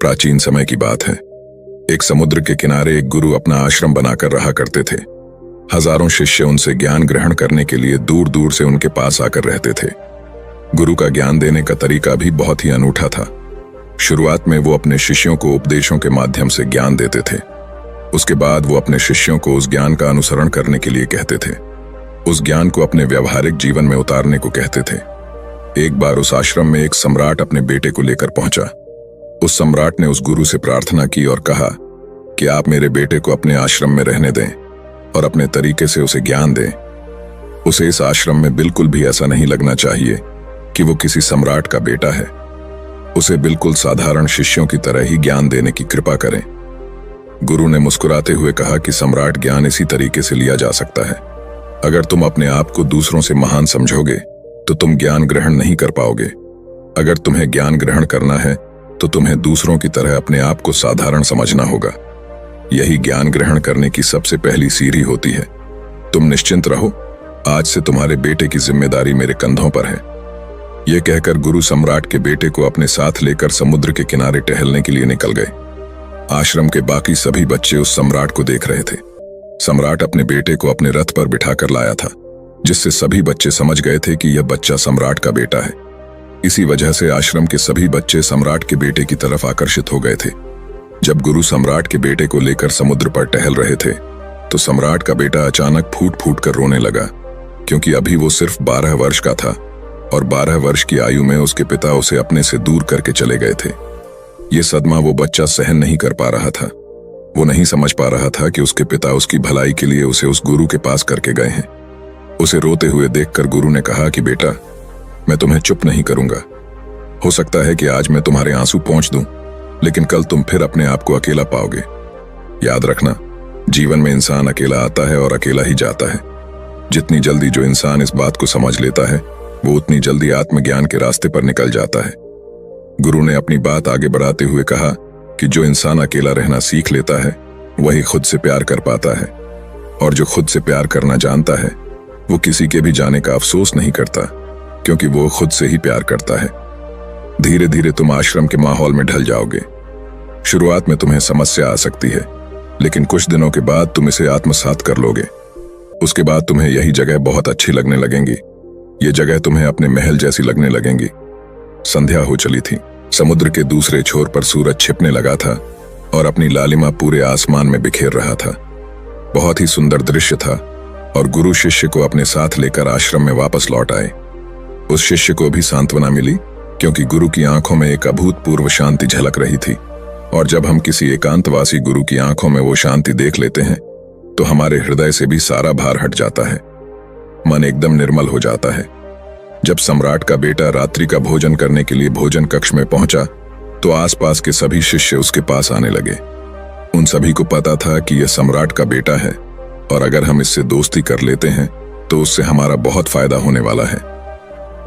प्राचीन समय की बात है। एक समुद्र के किनारे एक गुरु अपना आश्रम बनाकर रहा करते थे। हजारों शिष्य उनसे ज्ञान ग्रहण करने के लिए दूर दूर से उनके पास आकर रहते थे। गुरु का ज्ञान देने का तरीका भी बहुत ही अनूठा था। शुरुआत में वो अपने शिष्यों को उपदेशों के माध्यम से ज्ञान देते थे। उसके बाद वो अपने शिष्यों को उस ज्ञान का अनुसरण करने के लिए कहते थे, उस ज्ञान को अपने व्यवहारिक जीवन में उतारने को कहते थे। एक बार उस आश्रम में एक सम्राट अपने बेटे को लेकर पहुंचा। उस सम्राट ने उस गुरु से प्रार्थना की और कहा कि आप मेरे बेटे को अपने आश्रम में रहने दें और अपने तरीके से उसे ज्ञान दें। उसे इस आश्रम में बिल्कुल भी ऐसा नहीं लगना चाहिए कि वो किसी सम्राट का बेटा है। उसे बिल्कुल साधारण शिष्यों की तरह ही ज्ञान देने की कृपा करें। गुरु ने मुस्कुराते हुए कहा कि सम्राट ज्ञान इसी तरीके से लिया जा सकता है। अगर तुम अपने आप को दूसरों से महान समझोगे तो तुम ज्ञान ग्रहण नहीं कर पाओगे। अगर तुम्हें ज्ञान ग्रहण करना है तो तुम्हें दूसरों की तरह अपने आप को साधारण समझना होगा। यही ज्ञान ग्रहण करने की सबसे पहली सीढ़ी होती है। तुम निश्चिंत रहो, आज से तुम्हारे बेटे की जिम्मेदारी मेरे कंधों पर है। यह कहकर गुरु सम्राट के बेटे को अपने साथ लेकर समुद्र के किनारे टहलने के लिए निकल गए। आश्रम के बाकी सभी बच्चे उस सम्राट को देख रहे थे। सम्राट अपने बेटे को अपने रथ पर बिठाकर लाया था, जिससे सभी बच्चे समझ गए थे कि यह बच्चा सम्राट का बेटा है। इसी वजह से आश्रम के सभी बच्चे सम्राट के बेटे की तरफ आकर्षित हो गए थे। जब गुरु सम्राट के बेटे को लेकर समुद्र पर टहल रहे थे तो सम्राट का बेटा अचानक फूट फूट कर रोने लगा, क्योंकि अभी वो सिर्फ 12 वर्ष का था और 12 वर्ष की आयु में उसके पिता उसे अपने से दूर करके चले गए थे। ये सदमा वो बच्चा सहन नहीं कर पा रहा था। वो नहीं समझ पा रहा था कि उसके पिता उसकी भलाई के लिए उसे उस गुरु के पास करके गए हैं। उसे रोते हुए देखकर गुरु ने कहा कि बेटा, मैं तुम्हें चुप नहीं करूंगा। हो सकता है कि आज मैं तुम्हारे आंसू पोंछ दूं, लेकिन कल तुम फिर अपने आप को अकेला पाओगे। याद रखना, जीवन में इंसान अकेला आता है और अकेला ही जाता है। जितनी जल्दी जो इंसान इस बात को समझ लेता है, वो उतनी जल्दी आत्मज्ञान के रास्ते पर निकल जाता है। गुरु ने अपनी बात आगे बढ़ाते हुए कहा कि जो इंसान अकेला रहना सीख लेता है, वही खुद से प्यार कर पाता है, और जो खुद से प्यार करना जानता है, वो किसी के भी जाने का अफसोस नहीं करता, क्योंकि वो खुद से ही प्यार करता है। धीरे धीरे तुम आश्रम के माहौल में ढल जाओगे। शुरुआत में तुम्हें समस्या आ सकती है, लेकिन कुछ दिनों के बाद तुम इसे आत्मसात कर लोगे। उसके बाद तुम्हें यही जगह बहुत अच्छी लगने लगेंगी। ये जगह तुम्हें अपने महल जैसी लगने लगेंगी। संध्या हो चली थी। समुद्र के दूसरे छोर पर सूरज छिपने लगा था और अपनी लालिमा पूरे आसमान में बिखेर रहा था। बहुत ही सुंदर दृश्य था और गुरु शिष्य को अपने साथ लेकर आश्रम में वापस लौट आए। उस शिष्य को भी सांत्वना मिली, क्योंकि गुरु की आंखों में एक अभूतपूर्व शांति झलक रही थी। और जब हम किसी एकांतवासी गुरु की आंखों में वो शांति देख लेते हैं तो हमारे हृदय से भी सारा भार हट जाता है। मन एकदम निर्मल हो जाता है। जब सम्राट का बेटा रात्रि का भोजन करने के लिए भोजन कक्ष में पहुंचा तो आसपास के सभी शिष्य उसके पास आने लगे। उन सभी को पता था कि यह सम्राट का बेटा है और अगर हम इससे दोस्ती कर लेते हैं तो उससे हमारा बहुत फायदा होने वाला है।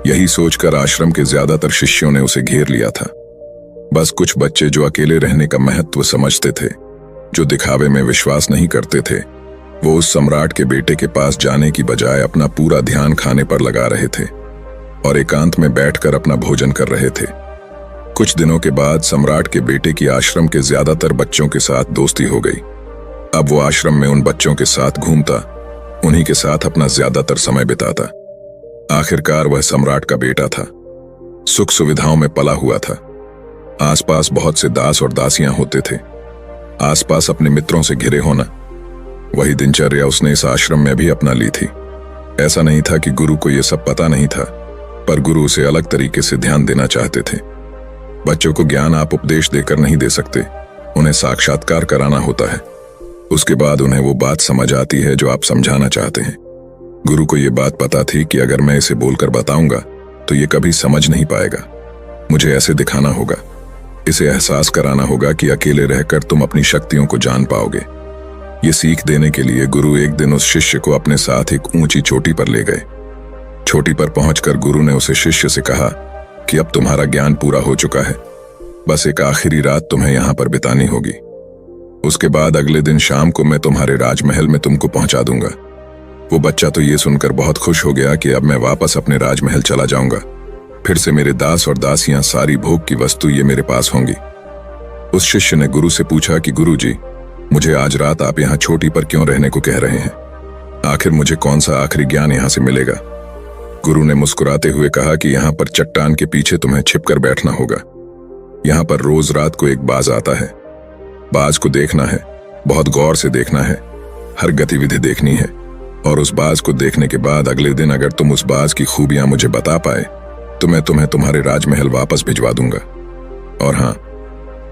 यही सोचकर आश्रम के ज्यादातर शिष्यों ने उसे घेर लिया था। बस कुछ बच्चे जो अकेले रहने का महत्व समझते थे, जो दिखावे में विश्वास नहीं करते थे, वो उस सम्राट के बेटे के पास जाने की बजाय अपना पूरा ध्यान खाने पर लगा रहे थे और एकांत में बैठकर अपना भोजन कर रहे थे। कुछ दिनों के बाद सम्राट के बेटे की आश्रम के ज्यादातर बच्चों के साथ दोस्ती हो गई। अब वो आश्रम में उन बच्चों के साथ घूमता, उन्हीं के साथ अपना ज्यादातर समय बिताता। आखिरकार वह सम्राट का बेटा था, सुख सुविधाओं में पला हुआ था। आसपास बहुत से दास और दासियां होते थे। आसपास अपने मित्रों से घिरे होना, वही दिनचर्या उसने इस आश्रम में भी अपना ली थी। ऐसा नहीं था कि गुरु को यह सब पता नहीं था, पर गुरु उसे अलग तरीके से ध्यान देना चाहते थे। बच्चों को ज्ञान आप उपदेश देकर नहीं दे सकते, उन्हें साक्षात्कार कराना होता है। उसके बाद उन्हें वो बात समझ आती है जो आप समझाना चाहते हैं। गुरु को ये बात पता थी कि अगर मैं इसे बोलकर बताऊंगा तो ये कभी समझ नहीं पाएगा। मुझे ऐसे दिखाना होगा, इसे एहसास कराना होगा कि अकेले रहकर तुम अपनी शक्तियों को जान पाओगे। ये सीख देने के लिए गुरु एक दिन उस शिष्य को अपने साथ एक ऊंची चोटी पर ले गए। चोटी पर पहुंचकर गुरु ने उसे शिष्य से कहा कि अब तुम्हारा ज्ञान पूरा हो चुका है, बस एक आखिरी रात तुम्हें यहां पर बितानी होगी। उसके बाद अगले दिन शाम को मैं तुम्हारे राजमहल में तुमको पहुंचा दूंगा। वो बच्चा तो ये सुनकर बहुत खुश हो गया कि अब मैं वापस अपने राजमहल चला जाऊंगा। फिर से मेरे दास और दासियां, सारी भोग की वस्तु ये मेरे पास होंगी। उस शिष्य ने गुरु से पूछा कि गुरुजी, मुझे आज रात आप यहाँ चोटी पर क्यों रहने को कह रहे हैं? आखिर मुझे कौन सा आखिरी ज्ञान यहाँ से मिलेगा? गुरु ने मुस्कुराते हुए कहा कि यहाँ पर चट्टान के पीछे तुम्हें छिपकर बैठना होगा। यहाँ पर रोज रात को एक बाज आता है। बाज को देखना है, बहुत गौर से देखना है, हर गतिविधि देखनी है, और उस बाज को देखने के बाद अगले दिन अगर तुम उस बाज की खूबियां मुझे बता पाए तो मैं तुम्हें तुम्हारे राजमहल वापस भिजवा दूंगा। और हाँ,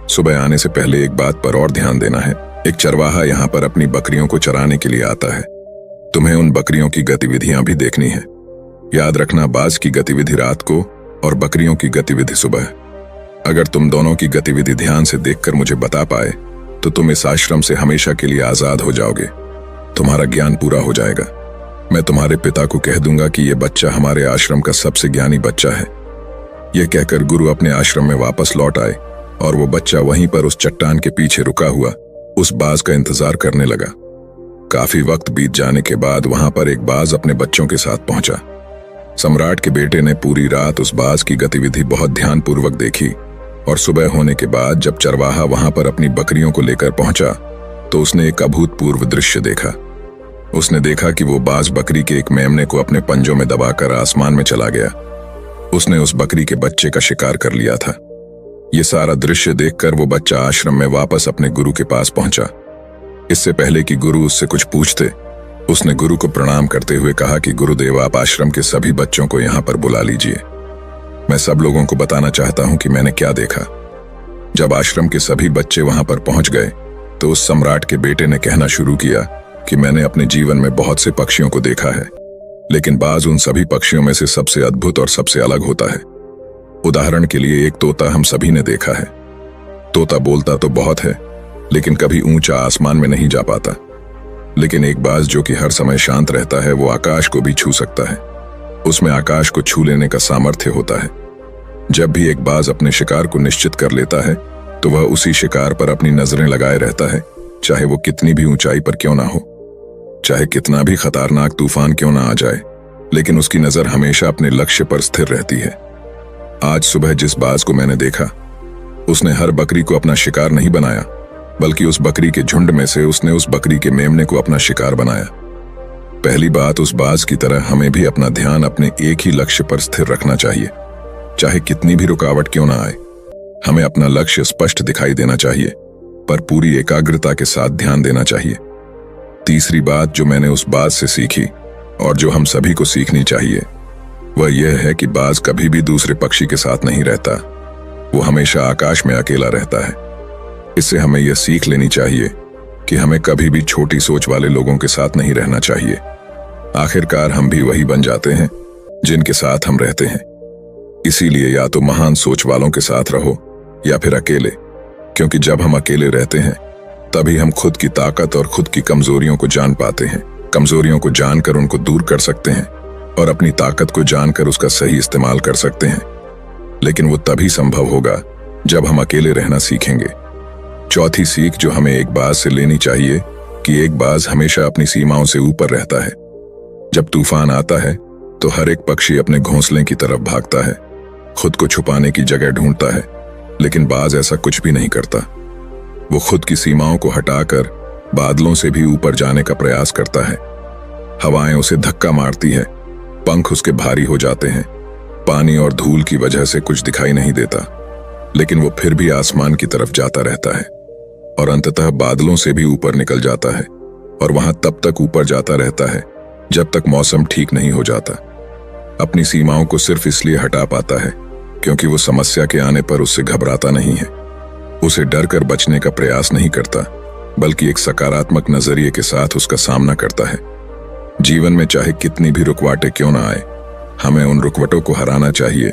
सुबह आने से पहले एक बात पर और ध्यान देना है। एक चरवाहा यहाँ पर अपनी बकरियों को चराने के लिए आता है। तुम्हें उन बकरियों की गतिविधियां भी देखनी है। याद रखना, बाज की गतिविधि रात को और बकरियों की गतिविधि सुबह। अगर तुम दोनों की गतिविधि ध्यान से देखकर मुझे बता पाए तो तुम इस आश्रम से हमेशा के लिए आजाद हो जाओगे। तुम्हारा ज्ञान पूरा हो जाएगा। मैं तुम्हारे पिता को कह दूंगा कि यह बच्चा हमारे आश्रम का सबसे ज्ञानी बच्चा है। यह कहकर गुरु अपने आश्रम में वापस लौट आए और वो बच्चा वहीं पर उस चट्टान के पीछे रुका हुआ उस बाज का इंतजार करने लगा। काफी वक्त बीत जाने के बाद वहां पर एक बाज अपने बच्चों के साथ पहुंचा। सम्राट के बेटे ने पूरी रात उस बाज की गतिविधि बहुत ध्यानपूर्वक देखी और सुबह होने के बाद जब चरवाहा वहां पर अपनी बकरियों को लेकर पहुंचा तो उसने एक अभूतपूर्व दृश्य देखा। उसने देखा कि वो बाज बकरी के एक मेमने को अपने पंजों में दबाकर आसमान में चला गया। उसने उस बकरी के बच्चे का शिकार कर लिया था। ये सारा दृश्य देखकर वो बच्चा आश्रम में वापस अपने गुरु के पास पहुंचा। इससे पहले कि गुरु उससे कुछ पूछते, उसने गुरु को प्रणाम करते हुए कहा कि गुरुदेव, आप आश्रम के सभी बच्चों को यहाँ पर बुला लीजिए। मैं सब लोगों को बताना चाहता हूं कि मैंने क्या देखा। जब आश्रम के सभी बच्चे वहां पर पहुंच गए तो उस सम्राट के बेटे ने कहना शुरू किया कि मैंने अपने जीवन में बहुत से पक्षियों को देखा है, लेकिन बाज उन सभी पक्षियों में से सबसे अद्भुत और सबसे अलग होता है। उदाहरण के लिए एक तोता हम सभी ने देखा है। तोता बोलता तो बहुत है, लेकिन कभी ऊंचा आसमान में नहीं जा पाता। लेकिन एक बाज जो कि हर समय शांत रहता है, वो आकाश को भी छू सकता है। उसमें आकाश को छू लेने का सामर्थ्य होता है। जब भी एक बाज अपने शिकार को निश्चित कर लेता है तो वह उसी शिकार पर अपनी नजरें लगाए रहता है, चाहे वो कितनी भी ऊंचाई पर क्यों ना हो, चाहे कितना भी खतरनाक तूफान क्यों ना आ जाए, लेकिन उसकी नजर हमेशा अपने लक्ष्य पर स्थिर रहती है। आज सुबह जिस बाज को मैंने देखा, उसने हर बकरी को अपना शिकार नहीं बनाया, बल्कि उस बकरी के झुंड में से उसने उस बकरी के मेमने को अपना शिकार बनाया। पहली बात, उस बाज की तरह हमें भी अपना ध्यान अपने एक ही लक्ष्य पर स्थिर रखना चाहिए। चाहे कितनी भी रुकावट क्यों ना आए, हमें अपना लक्ष्य स्पष्ट दिखाई देना चाहिए, पर पूरी एकाग्रता के साथ ध्यान देना चाहिए। तीसरी बात जो मैंने उस बाज से सीखी और जो हम सभी को सीखनी चाहिए, वह यह है कि बाज कभी भी दूसरे पक्षी के साथ नहीं रहता। वो हमेशा आकाश में अकेला रहता है। इससे हमें यह सीख लेनी चाहिए कि हमें कभी भी छोटी सोच वाले लोगों के साथ नहीं रहना चाहिए। आखिरकार हम भी वही बन जाते हैं जिनके साथ हम रहते हैं। इसीलिए या तो महान सोच वालों के साथ रहो या फिर अकेले, क्योंकि जब हम अकेले रहते हैं तभी हम खुद की ताकत और खुद की कमजोरियों को जान पाते हैं। कमजोरियों को जानकर उनको दूर कर सकते हैं और अपनी ताकत को जानकर उसका सही इस्तेमाल कर सकते हैं। लेकिन वो तभी संभव होगा जब हम अकेले रहना सीखेंगे। चौथी सीख जो हमें एक बाज से लेनी चाहिए कि एक बाज हमेशा अपनी सीमाओं से ऊपर रहता है। जब तूफान आता है तो हर एक पक्षी अपने घोंसले की तरफ भागता है, खुद को छुपाने की जगह ढूंढता है, लेकिन बाज ऐसा कुछ भी नहीं करता। वो खुद की सीमाओं को हटाकर बादलों से भी ऊपर जाने का प्रयास करता है। हवाएं उसे धक्का मारती है, पंख उसके भारी हो जाते हैं, पानी और धूल की वजह से कुछ दिखाई नहीं देता, लेकिन वो फिर भी आसमान की तरफ जाता रहता है और अंततः बादलों से भी ऊपर निकल जाता है और वहां तब तक ऊपर जाता रहता है जब तक मौसम ठीक नहीं हो जाता। अपनी सीमाओं को सिर्फ इसलिए हटा पाता है क्योंकि वो समस्या के आने पर उससे घबराता नहीं है, उसे डर कर बचने का प्रयास नहीं करता, बल्कि एक सकारात्मक नजरिए के साथ उसका सामना करता है। जीवन में चाहे कितनी भी रुकावटें क्यों ना आए, हमें उन रुकावटों को हराना चाहिए,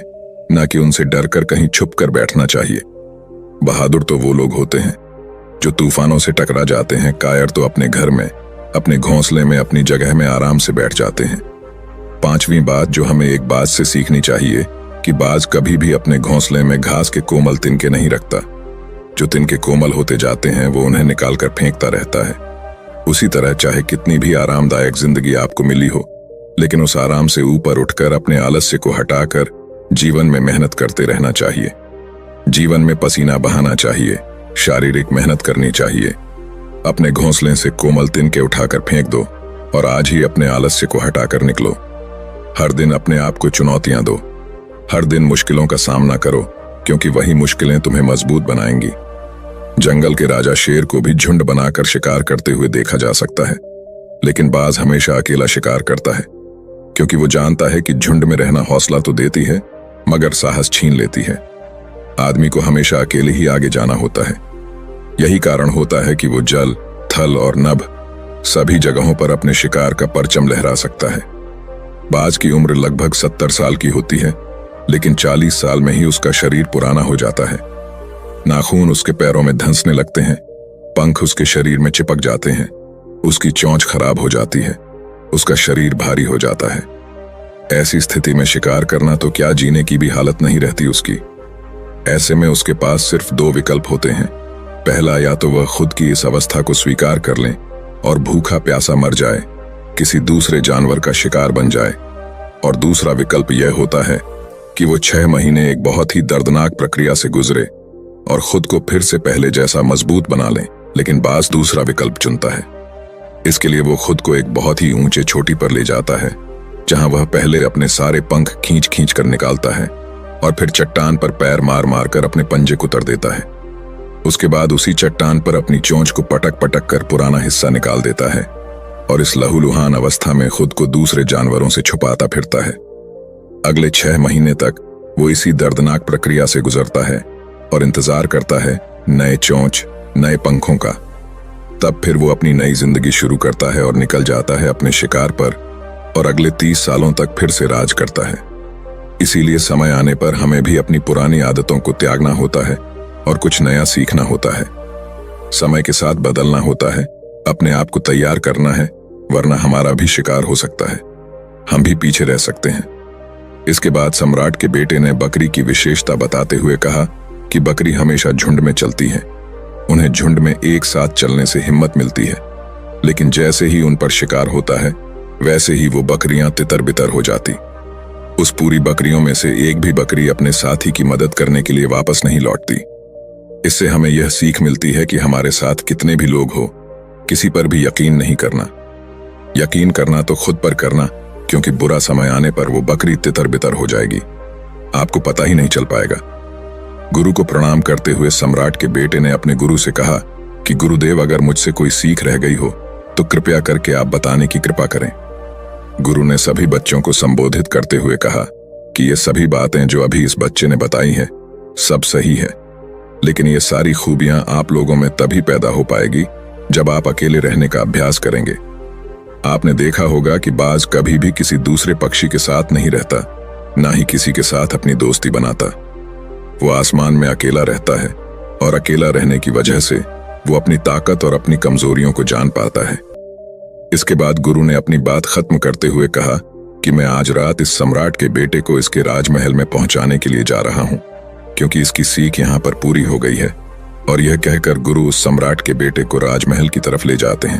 न कि उनसे डर कर कहीं छुप कर बैठना चाहिए। बहादुर तो वो लोग होते हैं जो तूफानों से टकरा जाते हैं, कायर तो अपने घर में, अपने घोंसले में, अपनी जगह में आराम से बैठ जाते हैं। पांचवी बात जो हमें एक बाज से सीखनी चाहिए कि बाज कभी भी अपने घोंसले में घास के कोमल तिनके नहीं रखता। जो तिनके कोमल होते जाते हैं वो उन्हें निकालकर फेंकता रहता है। उसी तरह चाहे कितनी भी आरामदायक जिंदगी आपको मिली हो, लेकिन उस आराम से ऊपर उठकर अपने आलस्य को हटाकर जीवन में मेहनत करते रहना चाहिए। जीवन में पसीना बहाना चाहिए, शारीरिक मेहनत करनी चाहिए। अपने घोंसले से कोमल तिनके उठाकर फेंक दो और आज ही अपने आलस्य को हटाकर निकलो। हर दिन अपने आप को चुनौतियां दो। हर दिन मुश्किलों का सामना करो, क्योंकि वही मुश्किलें तुम्हें मजबूत बनाएंगी। जंगल के राजा शेर को भी झुंड बनाकर शिकार करते हुए देखा जा सकता है, लेकिन बाज हमेशा अकेला शिकार करता है, क्योंकि वो जानता है कि झुंड में रहना हौसला तो देती है मगर साहस छीन लेती है। आदमी को हमेशा अकेले ही आगे जाना होता है। यही कारण होता है कि वो जल, थल और नभ सभी जगहों पर अपने शिकार का परचम लहरा सकता है। बाज की उम्र लगभग 70 साल की होती है, लेकिन 40 साल में ही उसका शरीर पुराना हो जाता है। नाखून उसके पैरों में धंसने लगते हैं, पंख उसके शरीर में चिपक जाते हैं, उसकी चोंच खराब हो जाती है, उसका शरीर भारी हो जाता है। ऐसी स्थिति में शिकार करना तो क्या, जीने की भी हालत नहीं रहती उसकी। ऐसे में उसके पास सिर्फ 2 विकल्प होते हैं। पहला, या तो वह खुद की इस अवस्था को स्वीकार कर लें और भूखा प्यासा मर जाए, किसी दूसरे जानवर का शिकार बन जाए, और दूसरा विकल्प यह होता है कि वो 6 महीने एक बहुत ही दर्दनाक प्रक्रिया से गुजरे और खुद को फिर से पहले जैसा मजबूत बना लें। लेकिन बाज दूसरा विकल्प चुनता है। इसके लिए वो खुद को एक बहुत ही ऊंचे चोटी पर ले जाता है, जहां वह पहले अपने सारे पंख खींच खींच कर निकालता है और फिर चट्टान पर पैर मार मार कर अपने पंजे कुतर देता है। उसके बाद उसी चट्टान पर अपनी चोंच को पटक पटक कर पुराना हिस्सा निकाल देता है और इस लहूलुहान अवस्था में खुद को दूसरे जानवरों से छुपाता फिरता है। अगले 6 महीने तक वो इसी दर्दनाक प्रक्रिया से गुजरता है और इंतजार करता है नए चोंच, नए पंखों का। तब फिर वो अपनी नई जिंदगी शुरू करता है और निकल जाता है अपने शिकार पर और अगले 30 सालों तक फिर से राज करता है। इसीलिए समय आने पर हमें भी अपनी पुरानी आदतों को त्यागना होता है और कुछ नया सीखना होता है। समय के साथ बदलना होता है, अपने आप को तैयार करना है, वरना हमारा भी शिकार हो सकता है, हम भी पीछे रह सकते हैं। इसके बाद सम्राट के बेटे ने बकरी की विशेषता बताते हुए कहा कि बकरी हमेशा झुंड में चलती है। उन्हें झुंड में एक साथ चलने से हिम्मत मिलती है, लेकिन जैसे ही उन पर शिकार होता है वैसे ही वो बकरियां तितर बितर हो जाती। उस पूरी बकरियों में से एक भी बकरी अपने साथी की मदद करने के लिए वापस नहीं लौटती। इससे हमें यह सीख मिलती है कि हमारे साथ कितने भी लोग हो, किसी पर भी यकीन नहीं करना। यकीन करना तो खुद पर करना, क्योंकि बुरा समय आने पर वो बकरी तितर बितर हो जाएगी, आपको पता ही नहीं चल पाएगा। गुरु को प्रणाम करते हुए सम्राट के बेटे ने अपने गुरु से कहा कि गुरुदेव, अगर मुझसे कोई सीख रह गई हो तो कृपया करके आप बताने की कृपा करें। गुरु ने सभी बच्चों को संबोधित करते हुए कहा कि ये सभी बातें जो अभी इस बच्चे ने बताई हैं सब सही है, लेकिन ये सारी खूबियां आप लोगों में तभी पैदा हो पाएगी जब आप अकेले रहने का अभ्यास करेंगे। आपने देखा होगा कि बाज कभी भी किसी दूसरे पक्षी के साथ नहीं रहता, ना ही किसी के साथ अपनी दोस्ती बनाता। वो आसमान में अकेला रहता है और अकेला रहने की वजह से वो अपनी ताकत और अपनी कमजोरियों को जान पाता है। इसके बाद गुरु ने अपनी बात खत्म करते हुए कहा कि मैं आज रात इस सम्राट के बेटे को इसके राजमहल में पहुंचाने के लिए जा रहा हूं, क्योंकि इसकी सीख यहां पर पूरी हो गई है। और यह कहकर गुरु उस सम्राट के बेटे को राजमहल की तरफ ले जाते हैं।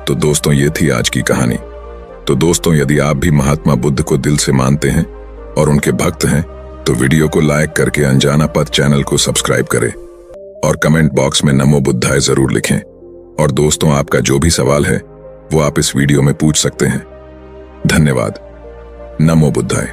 तो दोस्तों, ये थी आज की कहानी। तो दोस्तों, यदि आप भी महात्मा बुद्ध को दिल से मानते हैं और उनके भक्त हैं तो वीडियो को लाइक करके अनजाना पथ चैनल को सब्सक्राइब करें और कमेंट बॉक्स में नमो बुद्धाय जरूर लिखें। और दोस्तों, आपका जो भी सवाल है वो आप इस वीडियो में पूछ सकते हैं। धन्यवाद। नमो बुद्धाय।